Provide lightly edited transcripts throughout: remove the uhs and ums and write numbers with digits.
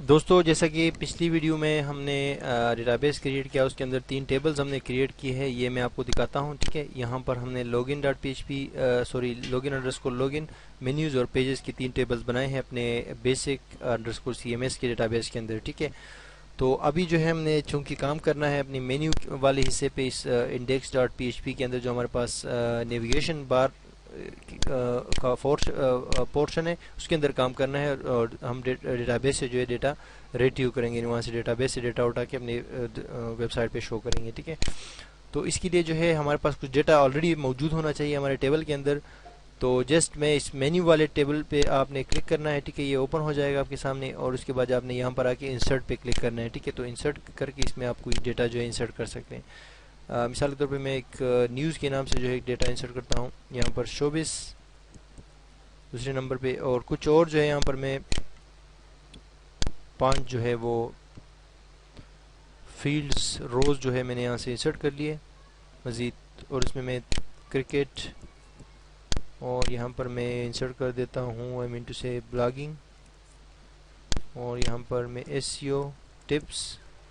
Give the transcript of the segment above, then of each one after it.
دوستو جیسا کہ پچھلی ویڈیو میں ہم نے ڈیٹا بیس کریٹ کیا، اس کے اندر 3 ٹیبلز ہم نے کریٹ کی ہے. یہ میں آپ کو دکھاتا ہوں. ٹھیک ہے، یہاں پر ہم نے login dot P H P login underscore login menus اور پیجز کی 3 ٹیبلز بنائے ہیں اپنے basic underscore C M S کے ڈیٹا بیس کے اندر. ٹھیک ہے، تو ابھی جو ہے ہم نے چونکہ کام کرنا ہے اپنی مینیو والے حصے پہ، اس index dot P H P کے اندر جو ہمارے پاس نیویگیشن بار کا پورشن ہے، اس کے اندر کام کرنا ہے. اور ہم ڈیٹا بیس سے جو ہے ڈیٹا ریٹریو کریں گے، وہاں سے ڈیٹا بیس سے ڈیٹا اٹھا کے اپنی ویب سائٹ پہ شو کریں گے. ٹھیک ہے، تو اس کے لیے جو ہے ہمارے پاس کچھ ڈیٹا آلریڈی موجود ہونا چاہیے ہمارے ٹیبل کے اندر. تو جسٹ میں اس مینیو والے ٹیبل پہ آپ نے کلک کرنا ہے. ٹھیک ہے، یہ اوپن ہو جائے گا آپ کے سامنے، اور اس کے بعد آپ نے یہاں پر آ کے انسرٹ پہ کلک کرنا ہے. ٹھیک ہے، تو انسرٹ کر کے اس میں آپ کوئی ڈیٹا جو ہے انسرٹ کر سکتے ہیں. مثال کے طور پہ میں ایک نیوز کے نام سے جو ہے ایک ڈیٹا انسرٹ کرتا ہوں. یہاں پر شوبس دوسرے نمبر پہ، اور کچھ اور جو ہے یہاں پر میں 5 جو ہے وہ فیلڈز روز جو ہے میں نے یہاں سے انسرٹ کر لیے مزید. اور اس میں کرکٹ، اور یہاں پر میں انسرٹ کر دیتا ہوں آئی مین ٹو سے بلاگنگ، اور یہاں پر میں ایس سی او ٹپس.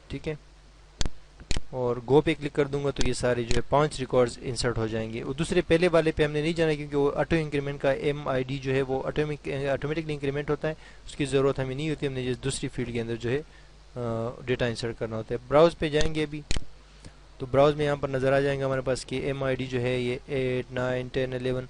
ٹھیک ہے، اور گو پہ کلک کر دوں گا تو یہ سارے جو ہے 5 ریکارڈز انسرٹ ہو جائیں گے. اور دوسرے پہلے والے پہ ہم نے نہیں جانا کیونکہ وہ آٹو انکریمنٹ کا ایم آئی ڈی جو ہے وہ آٹومیٹکلی انکریمنٹ ہوتا ہے، اس کی ضرورت ہمیں نہیں ہوتی. ہم نے جس دوسری فیلڈ کے اندر جو ہے ڈیٹا انسرٹ کرنا ہوتا ہے. براؤز پہ جائیں گے ابھی، تو براؤز میں یہاں پر نظر آ جائیں گا ہمارے پاس کہ ایم آئی ڈی جو ہے یہ 8 9 10 11.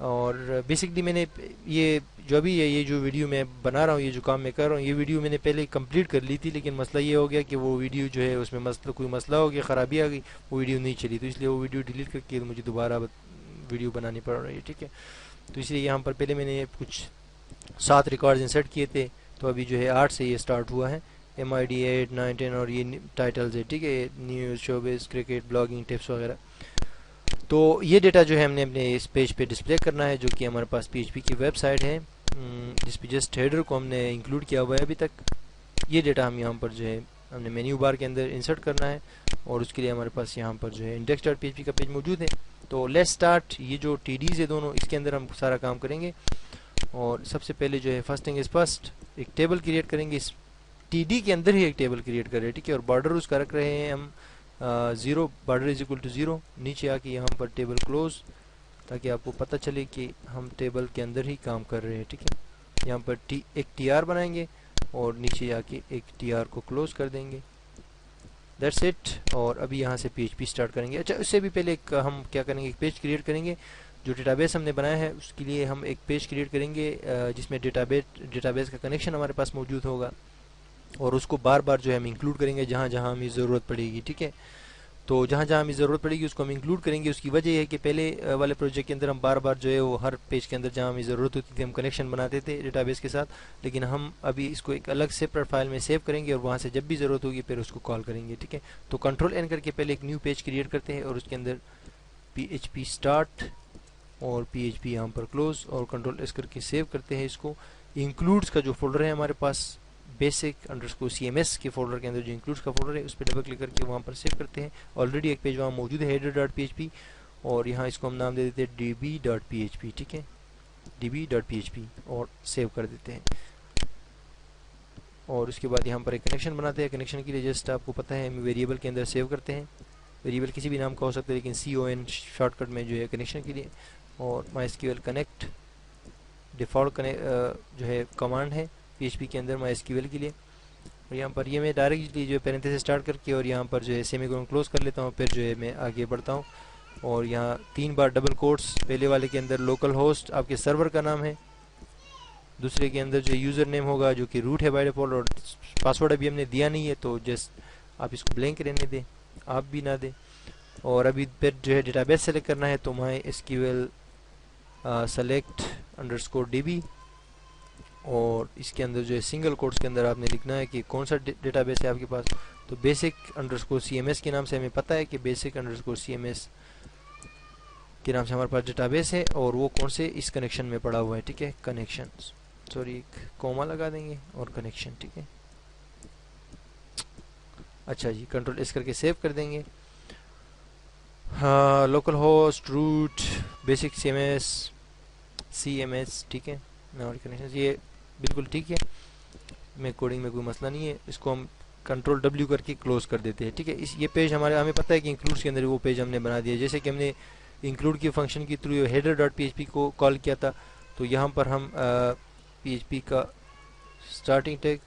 اور بیسکلی میں نے یہ جو ابھی ہے، یہ جو ویڈیو میں بنا رہا ہوں، یہ جو کام میں کر رہا ہوں، یہ ویڈیو میں نے پہلے کمپلیٹ کر لی تھی، لیکن مسئلہ یہ ہو گیا کہ وہ ویڈیو جو ہے اس میں کوئی مسئلہ ہو گیا، خرابی آ گئی، وہ ویڈیو نہیں چلی، تو اس لیے وہ ویڈیو ڈیلیٹ کر کے مجھے دوبارہ ویڈیو بنانی پڑ رہی ہے. ٹھیک ہے، تو اس لیے یہاں پر پہلے میں نے کچھ 7 ریکارڈز انسرٹ کیے تھے، تو ابھی جو ہے 8 سے یہ سٹارٹ ہوا ہے. ایم آئی ڈی 8 9 10 اور یہ ٹائٹلز ہے. ٹھیک ہے، news, showbiz, cricket, blogging, tips وغیرہ. تو یہ ڈیٹا جو ہے ہم نے اپنے اس پیج پہ ڈسپلے کرنا ہے، جو کہ ہمارے پاس پی ایچ پی کی ویب سائٹ ہے، جس پہ جسٹ ہیڈر کو ہم نے انکلوڈ کیا ہوا ہے ابھی تک. یہ ڈیٹا ہم یہاں پر جو ہے ہم نے مینیو بار کے اندر انسرٹ کرنا ہے، اور اس کے لیے ہمارے پاس یہاں پر جو ہے index dot P H P کا پیج موجود ہے. تو لیٹ سٹارٹ. یہ جو ٹی ڈیز ہے دونوں، اس کے اندر ہم سارا کام کریں گے. اور سب سے پہلے جو ہے فرسٹ تھنگ از فرسٹ، ایک ٹیبل کریٹ کریں گے. اس ٹی ڈی کے اندر ہی ایک ٹیبل کریٹ کر رہے ہیں. ٹھیک ہے، اور بارڈر اس کا رکھ رہے ہیں ہم 0، بارڈر از اکول ٹو 0. نیچے آ کے یہاں پر ٹیبل کلوز، تاکہ آپ کو پتہ چلے کہ ہم ٹیبل کے اندر ہی کام کر رہے ہیں. ٹھیک ہے، یہاں پر ایک ٹی آر بنائیں گے، اور نیچے آ کے ایک ٹی آر کو کلوز کر دیں گے. That's it. اور ابھی یہاں سے پی ایچ پی سٹارٹ کریں گے. اچھا، اس سے بھی پہلے ہم کیا کریں گے، ایک پیج کریٹ کریں گے. جو ڈیٹا بیس ہم نے بنایا ہے اس کے لیے ہم ایک پیج کریٹ کریں گے، جس میں ڈیٹا بیس کا کنیکشن ہمارے پاس موجود ہوگا، اور اس کو بار بار جو ہے ہم انکلوڈ کریں گے جہاں جہاں ہمیں ضرورت پڑے گی. ٹھیک ہے، تو جہاں جہاں ہمیں ضرورت پڑے گی اس کو ہم انکلوڈ کریں گے. اس کی وجہ یہ ہے کہ پہلے والے پروجیکٹ کے اندر ہم بار بار جو ہے وہ ہر پیج کے اندر جہاں ہمیں ضرورت ہوتی تھی ہم کنیکشن بناتے تھے ڈیٹا بیس کے ساتھ، لیکن ہم ابھی اس کو ایک الگ سیپریٹ فائل میں سیو کریں گے، اور وہاں سے جب بھی ضرورت ہوگی پھر اس کو کال کریں گے. ٹھیک ہے، تو کنٹرول این کر کے پہلے ایک نیو پیج کریٹ کرتے ہیں، اور اس کے اندر پی ایچ پی اسٹارٹ اور پی ایچ پی یہاں پر کلوز، اور کنٹرول ایس کر کے سیو کرتے ہیں اس کو. انکلوڈس کا جو فولڈر ہے ہمارے پاس basic underscore C M S کے فولڈر کے اندر جو انکلوڈس کا فولڈر ہے اس پہ ڈبل کلک کر کے وہاں پر سیو کرتے ہیں. آلریڈی ایک پیج وہاں موجود ہے header dot P H P, اور یہاں اس کو ہم نام دے دیتے ہیں D B dot P H P. ٹھیک ہے، D B dot P H P, اور سیو کر دیتے ہیں. اور اس کے بعد یہاں پر ایک کنیکشن بناتے ہیں. کنیکشن کے لیے جسٹ آپ کو پتہ ہے ہم ویریبل کے اندر سیو کرتے ہیں. ویریبل کسی بھی نام کا ہو سکتا ہے، لیکن سی او این شارٹ کٹ میں جو ہے کنیکشن کے لیے. اور my S Q L connect default جو ہے کمانڈ ہے پی ایچ پی کے اندر مائی ایس کیو ایل کے لیے. اور یہاں پر یہ میں ڈائریکٹلی جو ہے پینتھیسس سے اسٹارٹ کر کے اور یہاں پر جو ہے سیمی کولن کلوز کر لیتا ہوں، پھر جو ہے میں آگے بڑھتا ہوں. اور یہاں 3 بار ڈبل کوٹس، پہلے والے کے اندر لوکل ہوسٹ آپ کے سرور کا نام ہے، دوسرے کے اندر جو یوزر نیم ہوگا جو کہ روٹ ہے بائی ڈیفالٹ، اور پاسورڈ ابھی ہم نے دیا نہیں ہے تو جسٹ آپ اس کو بلینک رہنے دیں، آپ بھی نہ دیں. اور ابھی پھر جو ہے ڈیٹا بیس سلیکٹ کرنا ہے، تو my S Q L select underscore D B, اور اس کے اندر جو ہے سنگل کوٹس کے اندر آپ نے لکھنا ہے کہ کون سا ڈیٹا بیس ہے آپ کے پاس. تو basic underscore C M S کے نام سے ہمیں پتہ ہے کہ basic underscore C M S کے نام سے ہمارے پاس ڈیٹا بیس ہے، اور وہ کون سے اس کنیکشن میں پڑا ہوا ہے. ٹھیک ہے، کنیکشن، سوری ایک کوما لگا دیں گے، اور کنیکشن. ٹھیک ہے، اچھا جی، کنٹرول اس کر کے سیو کر دیں گے. ہاں، local host, root, basic C M S. ٹھیک ہے، اور کنیکشن یہ بالکل ٹھیک ہے. میں کوڈنگ میں کوئی مسئلہ نہیں ہے. اس کو ہم کنٹرول ڈبلیو کر کے کلوز کر دیتے ہیں. ٹھیک ہے, یہ پیج ہمیں پتہ ہے کہ انکلوڈس کے اندر وہ پیج ہم نے بنا دیا. جیسے کہ ہم نے انکلوڈ کی فنکشن کے through header dot P H P کو کال کیا تھا, تو یہاں پر ہم پی ایچ پی کا اسٹارٹنگ ٹیگ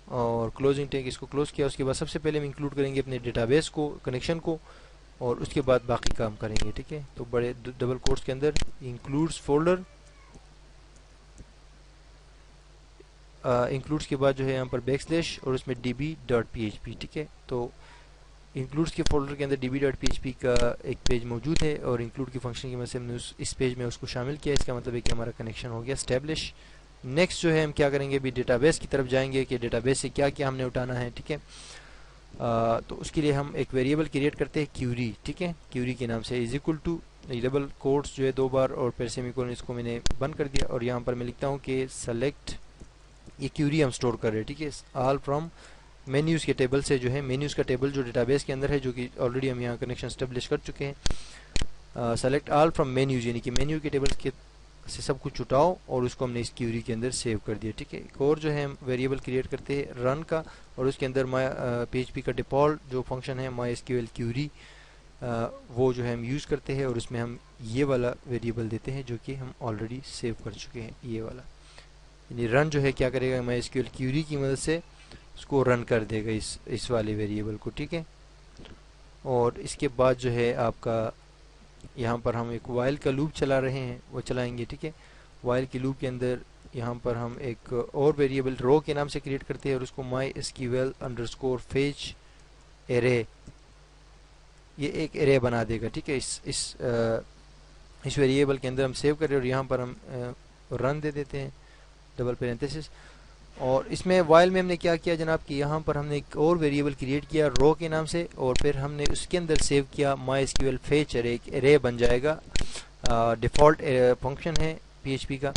اور کلوزنگ ٹیگ اس کو کلوز کیا. اس کے بعد سب سے پہلے ہم انکلوڈ کریں گے اپنے ڈیٹا بیس کو, کنیکشن کو, اور اس کے بعد باقی کام کریں گے. ٹھیک ہے, تو بڑے ڈبل کوٹس کے اندر انکلوڈس فولڈر, انکلوڈس کے بعد جو ہے یہاں پر بیک سلیش اور اس میں D B dot P H P. ٹھیک ہے, تو انکلوڈس کے فولڈر کے اندر D B dot P H P کا ایک پیج موجود ہے, اور انکلوڈ کی فنکشن کی مدد سے ہم نے اس پیج میں اس کو شامل کیا. اس کا مطلب ہے کہ ہمارا کنیکشن ہو گیا اسٹیبلش. نیکسٹ جو ہے ہم کیا کریں گے, ابھی ڈیٹا بیس کی طرف جائیں گے کہ ڈیٹا بیس سے کیا کیا ہم نے اٹھانا ہے. ٹھیک ہے, تو اس کے لیے ہم ایک ویریبل کریٹ کرتے ہیں کیوری. ٹھیک ہے, کیوری کے نام سے is equal to double quotes جو ہے 2 بار اور پھر سیمی کولن, اس کو میں نے بند کر دیا, اور یہاں پر میں لکھتا ہوں کہ سلیکٹ, یہ کیوری ہم سٹور کر رہے ہیں. ٹھیک ہے, آل فرام مینیوز کے ٹیبل سے جو ہے مینیوز کا ٹیبل جو ڈیٹا بیس کے اندر ہے, جو کہ آلریڈی ہم یہاں کنیکشن اسٹیبلش کر چکے ہیں. سلیکٹ آل فرام مینیوز, یعنی کہ مینیو کے ٹیبل کے سے سب کچھ اٹھاؤ, اور اس کو ہم نے اس کیوری کے اندر سیو کر دیا. ٹھیک ہے, ایک اور جو ہے ہم ویریبل کریٹ کرتے ہیں رن کا, اور اس کے اندر پی ایچ پی کا ڈیفالٹ جو فنکشن ہے مائی ایس کیو ایل کیوری, وہ جو ہے ہم یوز کرتے ہیں, اور اس میں ہم یہ والا ویریبل دیتے ہیں جو کہ ہم آلریڈی سیو کر چکے ہیں, یہ والا. یعنی رن جو ہے کیا کرے گا, مائی ایس کیو ایل کیوری کی مدد سے اس کو رن کر دے گا اس والے ویریبل کو. ٹھیک ہے, اور اس کے بعد جو ہے آپ کا یہاں پر ہم ایک وائل کا لوپ چلا رہے ہیں, وہ چلائیں گے. ٹھیک ہے, وائل کی لوپ کے اندر یہاں پر ہم ایک اور ویریبل رو کے نام سے کریٹ کرتے ہیں, اور اس کو my S Q L underscore fetch array, یہ ایک ایرے بنا دے گا. ٹھیک ہے, اس ویریبل کے اندر ہم سیو کر رہے ہیں, اور یہاں پر ہم رن دے دیتے ہیں ڈبل پیرنتھیسس. اور اس میں وائل میں ہم نے کیا کیا جناب کہ یہاں پر ہم نے ایک اور ویریبل کریٹ کیا رو کے نام سے, اور پھر ہم نے اس کے اندر سیو کیا my S Q L fetch array, ایک ایرے بن جائے گا. ڈیفالٹ فنکشن ہے پی ایچ پی کا,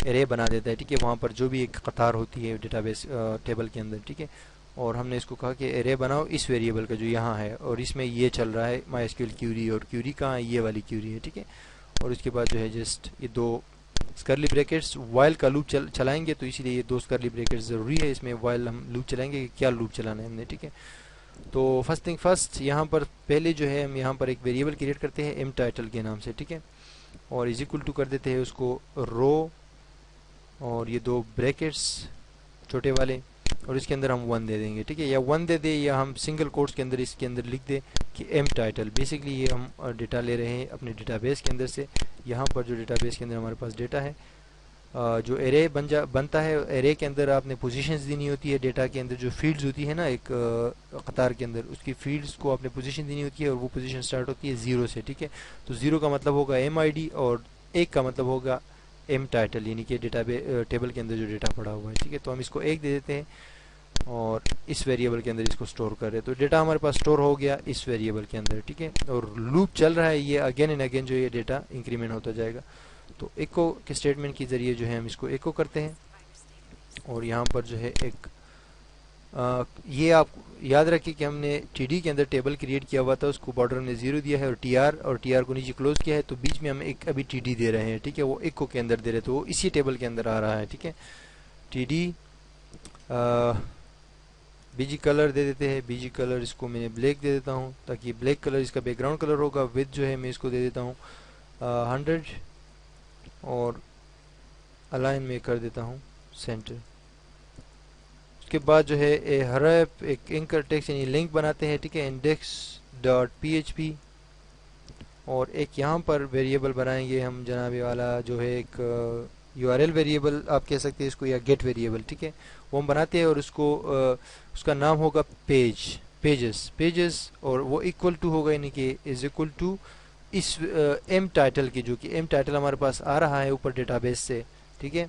ایرے بنا دیتا ہے. ٹھیک ہے, وہاں پر جو بھی ایک قطار ہوتی ہے ڈیٹا بیس ٹیبل کے اندر. ٹھیک ہے, اور ہم نے اس کو کہا کہ ایرے بناؤ اس ویریبل کا جو یہاں ہے, اور اس میں یہ چل رہا ہے مائی ایس کیو ایل کیوری, اور کیوری کہاں ہے, یہ والی کیوری ہے. ٹھیک ہے, اور اس کے بعد جو ہے جسٹ یہ 2 کرلی بریکٹس, وائل کا لوپ چلائیں گے, تو اسی لیے یہ 2 کرلی بریکٹس ضروری ہے. اس میں وائل ہم لوپ چلائیں گے کہ کیا لوپ چلانا ہے ہم نے. ٹھیک ہے, تو فرسٹ تھنگ فرسٹ, یہاں پر پہلے جو ہے ہم یہاں پر ایک ویریبل کریٹ کرتے ہیں ایم ٹائٹل کے نام سے. ٹھیک ہے, اور از اکول ٹو کر دیتے ہیں اس کو رو, اور یہ 2 بریکٹس چھوٹے والے, اور اس کے اندر ہم 1 دے دیں گے. ٹھیک ہے, یا 1 دے دیں یا ہم سنگل کوٹس کے اندر اس کے اندر لکھ دیں کہ ایم ٹائٹل. بیسکلی یہ ہم ڈیٹا لے رہے ہیں اپنے ڈیٹا بیس کے اندر سے. یہاں پر جو ڈیٹا بیس کے اندر ہمارے پاس ڈیٹا ہے, جو ایرے بنتا ہے, ایرے کے اندر آپ نے پوزیشنز دینی ہوتی ہے. ڈیٹا کے اندر جو فیلڈز ہوتی ہے نا ایک قطار کے اندر, اس کی فیلڈز کو آپ نے پوزیشن دینی ہوتی ہے, اور وہ پوزیشن سٹارٹ ہوتی ہے 0 سے. ٹھیک ہے, تو 0 کا مطلب ہوگا ایم آئی ڈی, اور 1 کا مطلب ہوگا ایم ٹائٹل, یعنی کہ ڈیٹا ٹیبل کے اندر جو ڈیٹا پڑا ہوا ہے. ٹھیک ہے, تو ہم اس کو 1 دے دیتے ہیں, اور اس ویریبل کے اندر اس کو سٹور کر رہے ہیں. تو ڈیٹا ہمارے پاس سٹور ہو گیا اس ویریبل کے اندر. ٹھیک ہے, اور لوپ چل رہا ہے, یہ اگین اینڈ اگین جو یہ ڈیٹا انکریمنٹ ہوتا جائے گا. تو ایکو کے اسٹیٹمنٹ کے ذریعے جو ہے ہم اس کو ایکو کرتے ہیں, اور یہاں پر جو ہے ایک یہ آپ یاد رکھیں کہ ہم نے ٹی ڈی کے اندر ٹیبل کریٹ کیا ہوا تھا, اس کو بارڈر نے 0 دیا ہے, اور ٹی آر کو نیچے کلوز کیا ہے, تو بیچ میں ہم ایک ابھی ٹی ڈی دے رہے ہیں. ٹھیک ہے, وہ ایکو کے اندر دے رہے, تو وہ اسی ٹیبل کے اندر آ رہا ہے. ٹھیک ہے, T D B G color دے دیتے ہیں. بی جی کلر اس کو میں نے بلیک دے دیتا ہوں, تاکہ بلیک کلر اس کا بیک گراؤنڈ کلر ہوگا. وتھ جو ہے میں اس کو دے دیتا ہوں 100, اور الائن میں کر دیتا ہوں سینٹر. اس کے بعد جو ہے ہر ایک اینکر ٹیکسٹ یعنی لنک بناتے ہیں. ٹھیک ہے, index dot P H P, اور ایک یہاں پر ویریبل بنائیں گے ہم جناب والا جو ہے ایک یو آر ایل ویریبل آپ کہہ سکتے ہیں اس کو, یا گیٹ ویریبل. ٹھیک ہے, وہ ہم بناتے ہیں, اور اس کو اس کا نام ہوگا پیجز, اور وہ ایکول ٹو ہوگا, یعنی کہ از اکول ٹو اس ایم ٹائٹل کی, جو کہ ایم ٹائٹل ہمارے پاس آ رہا ہے اوپر ڈیٹا بیس سے. ٹھیک ہے,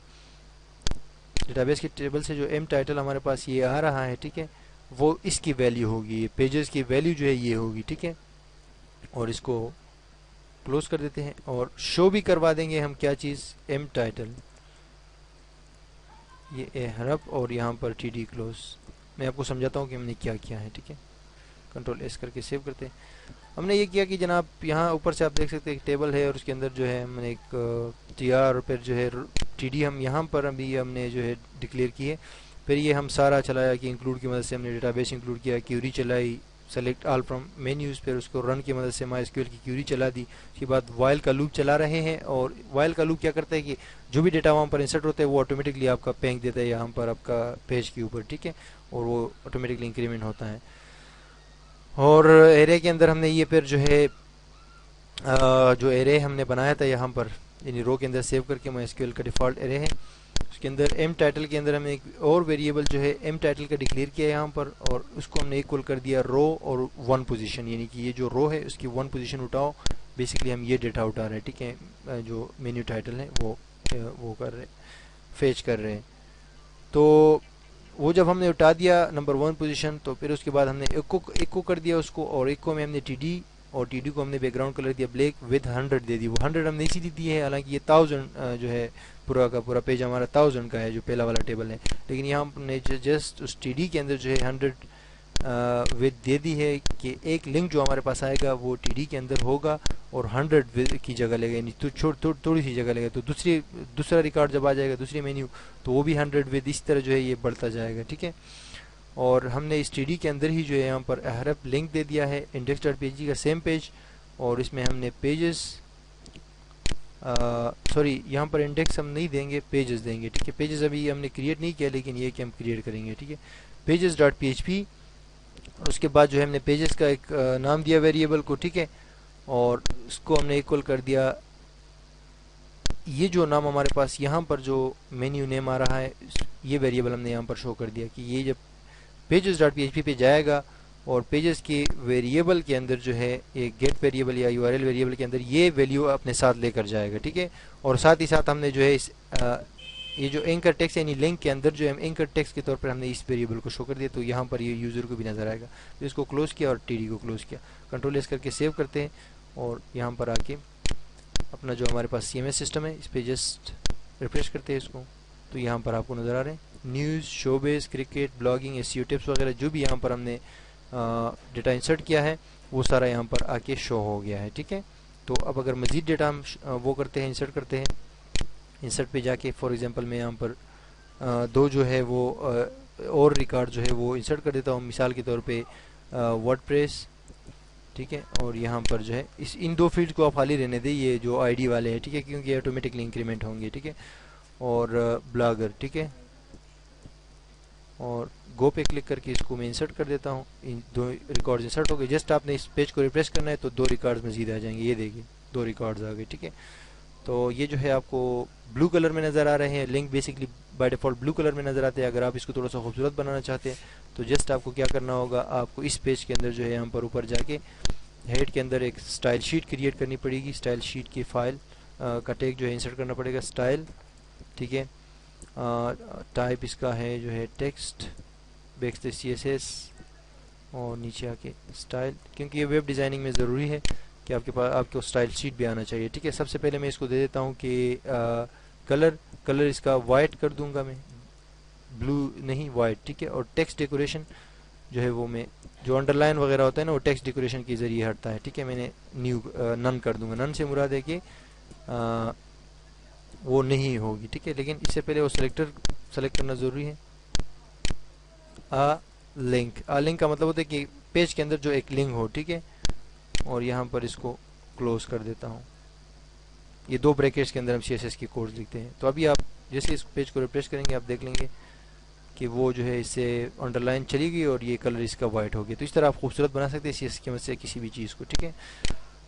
ڈیٹا بیس کے ٹیبل سے جو ایم ٹائٹل ہمارے پاس یہ آ رہا ہے. ٹھیک ہے, وہ اس کی ویلیو ہوگی, پیجز کی ویلیو جو ہے یہ ہوگی. ٹھیک ہے, اور اس کو کلوز کر دیتے ہیں, اور شو بھی کروا دیں گے ہم کیا چیز, ایم ٹائٹل, یہ اے حرف, اور یہاں پر ٹی ڈی کلوز. میں آپ کو سمجھاتا ہوں کہ ہم نے کیا کیا ہے. ٹھیک ہے, کنٹرول ایس کر کے سیو کرتے ہیں. ہم نے یہ کیا کہ جناب یہاں اوپر سے آپ دیکھ سکتے ہیں ایک ٹیبل ہے, اور اس کے اندر جو ہے ہم نے ایک ٹی آر, اور پھر جو ہے ٹی ڈی ہم یہاں پر ابھی ہم نے جو ہے ڈکلیئر کی ہے. پھر یہ ہم سارا چلایا کہ انکلوڈ کی مدد سے ہم نے ڈیٹا بیس انکلوڈ کیا, کیوری چلائی, سلیکٹ آل فرام مینیوز, پھر اس کو رن کی مدد سے مائی ایس کیو ایل کی کیوری چلا دی. اس کے بعد وائل کا لوپ چلا رہے ہیں, اور وائل کا لوپ کیا کرتا ہے کہ جو بھی ڈیٹا وہاں پر انسرٹ ہوتا ہے وہ آٹومیٹکلی آپ کا پینک دیتا ہے یہاں پر آپ کا پیج کے اوپر, ٹھیک ہے, اور وہ آٹومیٹکلی انکریمنٹ ہوتا ہے. اور ایرے کے اندر ہم نے یہ پھر جو ہے جو ایرے ہم نے بنایا تھا یہاں پر یعنی رو کے اندر سیو کر کے مائی ایس کیو ایل کا ڈیفالٹ ایرے ہے, اس کے اندر ایم ٹائٹل کے اندر ہم نے ایک اور ویریبل جو ہے ایم ٹائٹل کا ڈکلیئر کیا یہاں پر, اور اس کو ہم نے ایکول کر دیا رو اور 1 پوزیشن, یعنی کہ یہ جو رو ہے اس کی 1 پوزیشن اٹھاؤ. بیسکلی ہم یہ ڈیٹا اٹھا رہے ہیں, ٹھیک ہے, جو مینیو ٹائٹل ہے وہ کر رہے فیچ کر رہے ہیں. تو وہ جب ہم نے اٹھا دیا نمبر 1 پوزیشن, تو پھر اس کے بعد ہم نے ایکو کر دیا اس کو, اور ایکو میں ہم نے ٹی ڈی, اور ٹی ڈی کو ہم نے بیک گراؤنڈ کلر دیا بلیک ود 100 دے دی. وہ 100 ہم نے اسی لیے دی ہے, حالانکہ یہ 1000 جو ہے پورا کا پورا پیج ہمارا 1000 کا ہے جو پہلا والا ٹیبل ہے, لیکن یہاں ہم نے جسٹ اس ٹی ڈی کے اندر جو ہے 100 ود دے دی ہے کہ ایک لنک جو ہمارے پاس آئے گا وہ ٹی ڈی کے اندر ہوگا اور 100 کی جگہ لے گا, یعنی تھوڑی سی جگہ لے گا. تو دوسرا ریکارڈ جب آ جائے گا دوسری مینیو تو وہ بھی 100 ود اس طرح جو ہے یہ بڑھتا جائے گا, ٹھیک ہے. اور ہم نے اس ٹی ڈی کے اندر ہی جو ہے یہاں پر احرف لنک دے دیا ہے index dot P H P کا سیم پیج, اور اس میں ہم نے پیجز سوری یہاں پر انڈیکس ہم نہیں دیں گے, پیجز دیں گے, ٹھیک ہے. پیجز ابھی ہم نے کریٹ نہیں کیا, لیکن یہ کہ ہم کریٹ کریں گے, ٹھیک ہے, pages dot P H P. اس کے بعد جو ہے ہم نے پیجز کا ایک نام دیا ویریبل کو, ٹھیک ہے, اور اس کو ہم نے ایکول کر دیا یہ جو نام ہمارے پاس یہاں پر جو مینیو نیم آ رہا ہے یہ ویریبل ہم نے یہاں پر شو کر دیا کہ یہ جب pages dot P H P پہ جائے گا اور پیجز کے ویریبل کے اندر جو ہے ایک گیٹ ویریبل یا یو آر ایل ویریبل کے اندر یہ ویلیو اپنے ساتھ لے کر جائے گا, ٹھیک ہے. اور ساتھ ہی ساتھ ہم نے جو ہے اس یہ جو اینکر ٹیکسٹ یعنی لنک کے اندر جو ہے اینکر ٹیکسٹ کے طور پر ہم نے اس ویریبل کو شو کر دیا, تو یہاں پر یہ یوزر کو بھی نظر آئے گا. تو اس کو کلوز کیا اور ٹی ڈی کو کلوز کیا, کنٹرول ایس کر کے سیو کرتے ہیں, اور یہاں پر آ کے اپنا جو ہمارے پاس سی ایم ایس سسٹم ہے اس پہ جسٹ ریفریش کرتے ہیں اس کو, تو یہاں پر آپ کو نظر آ رہے ہیں نیوز, شو بیس, کرکٹ, بلاگنگ, ایس سی او ٹپس وغیرہ جو بھی یہاں پر ہم نے ڈیٹا انسرٹ کیا ہے وہ سارا یہاں پر آ کے شو ہو گیا ہے, ٹھیک ہے. تو اب اگر مزید ڈیٹا ہم وہ کرتے ہیں انسرٹ کرتے ہیں, انسرٹ پہ جا کے فار ایگزامپل میں یہاں پر دو جو ہے وہ اور ریکارڈ جو ہے وہ انسرٹ کر دیتا ہوں, مثال کے طور پہ ورڈ پریس, ٹھیک ہے, اور یہاں پر جو ہے ان دو فیلڈ کو آپ خالی رہنے دیں یہ جو آئی ڈی والے ہیں, ٹھیک ہے, کیونکہ یہ آٹومیٹکلی انکریمنٹ ہوں گے, ٹھیک ہے. اور بلاگر, ٹھیک ہے, اور گو پہ کلک کر کے اس کو میں انسرٹ کر دیتا ہوں, ان دو ریکارڈز انسرٹ ہو گئے. جسٹ آپ نے اس پیج کو ریفریش کرنا ہے تو 2 ریکارڈز مزید آ جائیں گے, یہ دیکھیے 2 ریکارڈز آ گئے, ٹھیک ہے. تو یہ جو ہے آپ کو بلو کلر میں نظر آ رہے ہیں, link basically by default blue colour میں نظر آتے ہیں. اگر آپ اس کو تھوڑا سا خوبصورت بنانا چاہتے ہیں تو جسٹ آپ کو کیا کرنا ہوگا, آپ کو اس پیج کے اندر جو ہے یہاں پر اوپر جا کے ہیڈ کے اندر ایک اسٹائل شیٹ کریٹ کرنی پڑے گی. اسٹائل شیٹ کی فائل کا ٹیگ جو ہے انسرٹ کرنا پڑے گا اسٹائل, ٹھیک ہے. ٹائپ اس کا ہے جو ہے text back C S S, اور نیچے آ کے اسٹائل, کیونکہ یہ ویب ڈیزائننگ میں ضروری ہے کہ آپ کے پاس آپ کو اسٹائل شیٹ بھی آنا چاہیے, ٹھیک ہے. سب سے پہلے میں اس کو دے دیتا ہوں کہ کلر اس کا وائٹ کر دوں گا, میں بلو نہیں وائٹ, ٹھیک ہے. اور ٹیکسٹ ڈیکوریشن جو ہے وہ میں جو انڈر لائن وغیرہ ہوتا ہے نا وہ ٹیکسٹ ڈیکوریشن کے ذریعے ہٹتا ہے, ٹھیک ہے. میں نے نن کر دوں گا, نن سے مراد ہے کہ وہ نہیں ہوگی, ٹھیک ہے. لیکن اس سے پہلے وہ سلیکٹ کرنا ضروری ہے. لنک کا مطلب ہوتا ہے کہ پیج کے اندر جو ایک لنک ہو, ٹھیک ہے. اور یہاں پر اس کو کلوز کر دیتا ہوں, یہ 2 بریکٹس کے اندر ہم سی ایس ایس کی کوڈ لکھتے ہیں. تو ابھی آپ جیسے اس پیج کو ریفریش کریں گے آپ دیکھ لیں گے کہ وہ جو ہے اس سے انڈر لائن چلی گئی اور یہ کلر اس کا وائٹ ہو گیا. تو اس طرح آپ خوبصورت بنا سکتے ہیں سی ایس ایس کی مدد سے کسی بھی چیز کو, ٹھیک ہے.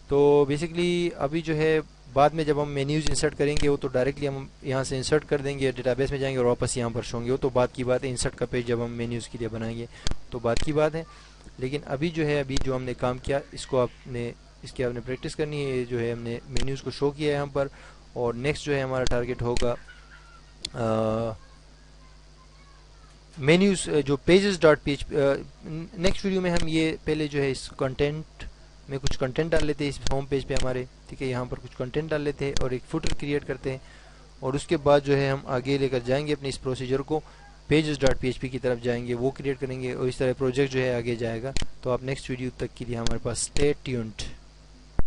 تو بیسکلی ابھی جو ہے بعد میں جب ہم مینیوز انسرٹ کریں گے وہ تو ڈائریکٹلی ہم یہاں سے انسرٹ کر دیں گے, ڈیٹا بیس میں جائیں گے اور واپس یہاں پر شو ہوں گے, وہ تو بات کی بات ہے. انسرٹ کا پیج جب ہم مینیوز کے لیے بنائیں گے تو بات کی بات ہے. لیکن ابھی جو ہے ابھی جو ہم نے کام کیا اس کو آپ نے پریکٹس کرنی ہے. جو ہے ہم نے مینیوز کو شو کیا ہے یہاں پر, اور نیکسٹ جو ہے ہمارا ٹارگٹ ہوگا مینیوز جو pages dot P H. Next video میں ہم یہ پہلے جو ہے اس کنٹینٹ میں کچھ کنٹینٹ ڈال لیتے ہیں اس ہوم پیج پہ ہمارے, ٹھیک ہے. یہاں پر کچھ کنٹینٹ ڈال لیتے ہیں اور ایک فوٹر کریٹ کرتے ہیں, اور اس کے بعد جو ہے ہم آگے لے کر جائیں گے اپنے اس پروسیجر کو pages dot P H P کی طرف جائیں گے, وہ کریٹ کریں گے, اور اس طرح پروجیکٹ جو ہے آگے جائے گا. تو آپ نیکسٹ ویڈیو تک کے لیے ہمارے پاس اسٹے ٹیونڈ.